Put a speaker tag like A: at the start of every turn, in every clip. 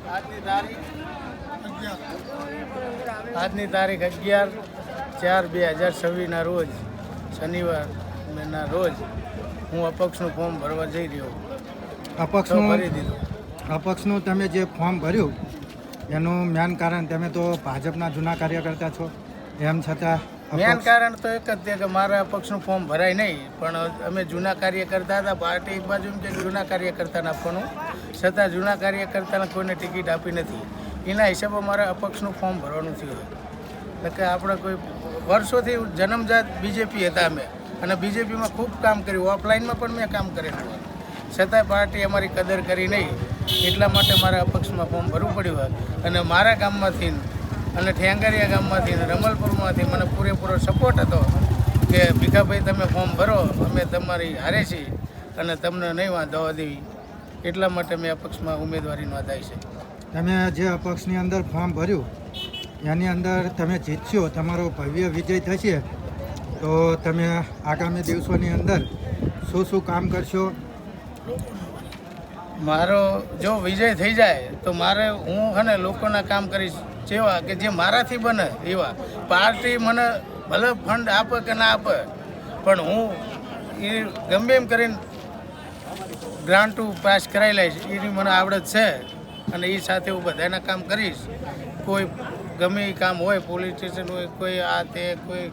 A: આજની તારીખ 11/4/2026 રોજ શનિવારના રોજ હું અપક્ષનું ફોર્મ ભરવા જઈ રહ્યો. ભરી દીધું.
B: અપક્ષનું તમે જે ફોર્મ ભર્યું એનું મેન કારણ, તમે તો ભાજપના જૂના કાર્યકર્તા છો, એમ છતાં
A: મેન કારણ તો એક જ છે કે મારા અપક્ષનું ફોર્મ ભરાય નહીં, પણ અમે જૂના કાર્યકર્તા હતા. પાર્ટી એક બાજુ એમ કે જૂના કાર્યકર્તાને આપવાનું, છતાં જૂના કાર્યકર્તાને કોઈને ટિકિટ આપી નથી. એના હિસાબે મારે અપક્ષનું ફોર્મ ભરવાનું થયું. એટલે કે આપણે કોઈ વર્ષોથી જન્મજાત બીજેપી હતા અમે, અને બીજેપીમાં ખૂબ કામ કર્યું, ઓફલાઈનમાં પણ મેં કામ કરેલું, છતાંય પાર્ટી અમારી કદર કરી નહીં. એટલા માટે મારે અપક્ષમાં ફોર્મ ભરવું પડ્યું. અને મારા ગામમાંથી અને ઠેંગારિયા ગામમાંથી અને રમલપુરમાંથી મને પૂરેપૂરો સપોર્ટ હતો કે ભીખાભાઈ તમે ફોર્મ ભરો, અમે તમારી હારે છીએ અને તમને નહીં વાંધવા દેવી. એટલા માટે મેં અપક્ષમાં ઉમેદવારી નોંધાઈ છે.
B: તમે જે અપક્ષની અંદર ફોર્મ ભર્યું એની અંદર તમે જીતશો, તમારો ભવ્ય વિજય થશે, તો તમે આગામી દિવસોની અંદર શું શું કામ કરશો?
A: મારો જો વિજય થઈ જાય તો હું અને લોકોના કામ કરીશ જેવા કે જે મારાથી બને એવા. પાર્ટી મને ભલે ફંડ આપે કે ના આપે, પણ હું એ ગમે એમ કરીને ગ્રાન્ટુ પાસ કરાવી લઈશ. એની મને આવડત છે અને એ સાથે હું બધાના કામ કરીશ. કોઈ ગમે એ કામ હોય, પોલીસ સ્ટેશન હોય, કોઈ આ તે, કોઈ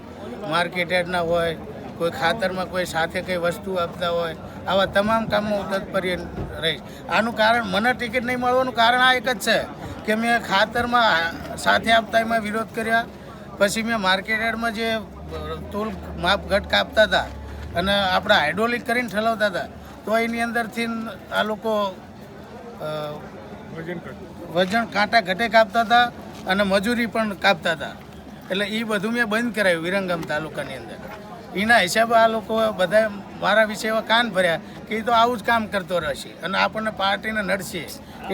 A: માર્કેટ યાર્ડના હોય, કોઈ ખાતરમાં કોઈ સાથે કંઈ વસ્તુ આપતા હોય, આવા તમામ કામમાં હું તત્પર્ય રહીશ. આનું કારણ, મને ટિકિટ નહીં મળવાનું કારણ આ એક જ છે કે મેં ખાતરમાં સાથે આપતા એમાં વિરોધ કર્યા. પછી મેં માર્કેટ યાર્ડમાં જે તોલ માપ ઘટ કાપતા હતા અને આપણે હાઇડ્રોલિક કરીને ઠલવતા હતા, તો એની અંદરથી આ લોકો વજન કાંટા ઘટે કાપતા હતા અને મજૂરી પણ કાપતા હતા. એટલે એ બધું મેં બંધ કરાવ્યું વિરંગામ તાલુકાની અંદર. એના હિસાબે આ લોકો બધા મારા વિશે એવા કાન ભર્યા કે એ તો આવું જ કામ કરતો રહેશે અને આપણને પાર્ટીને નડશે.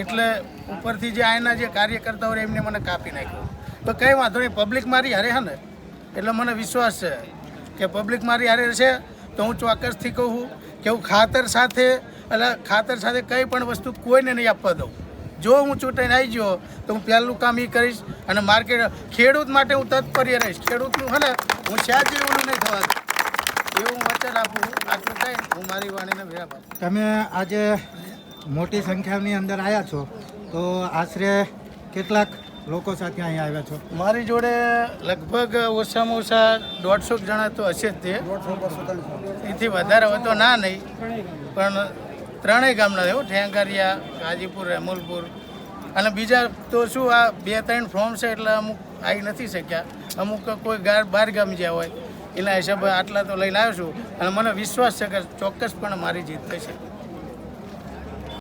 A: એટલે ઉપરથી જે આના જે કાર્યકર્તા હોય એમને મને કાપી નાખ્યું. તો કંઈ વાંધો નહીં, પબ્લિક મારી હારે હે ને, એટલે મને વિશ્વાસ છે કે પબ્લિક મારી હારે છે. તો હું ચોક્કસથી કહું કે હું ખાતર સાથે કંઈ પણ વસ્તુ કોઈને નહીં આપવા દઉં. જો હું ચૂંટાઈને આવી ગયો તો હું પહેલું કામ એ કરીશ અને માર્કેટ ખેડૂત માટે હું તત્પર્ય રહીશ. ખેડૂતનું હે ને હું સ્યાજી ઓલું નહીં થવા દઉં એવું હું વચન આપું. આટલું કહી હું મારી વાણીને વિરામ આપું.
B: તમે આજે મોટી સંખ્યાની અંદર આવ્યા છો, તો આશરે કેટલાક લોકો સાથે અહીંયા આવ્યા છો?
A: મારી જોડે લગભગ ઓછામાં ઓછા 150 જણા તો હશે જ. તે એથી વધારે હોય તો ના નહીં, પણ ત્રણેય ગામના એવું ઠેંગારિયા, ગાજીપુર, રેમલપુર અને બીજા તો શું આ 2-3 ફોર્મ છે એટલે અમુક આવી નથી શક્યા. અમુક કોઈ બહાર ગામ જ્યાં હોય એના હિસાબે આટલા તો લઈને આવ્યો છું અને મને વિશ્વાસ છે કે ચોક્કસપણે મારી જીત થશે.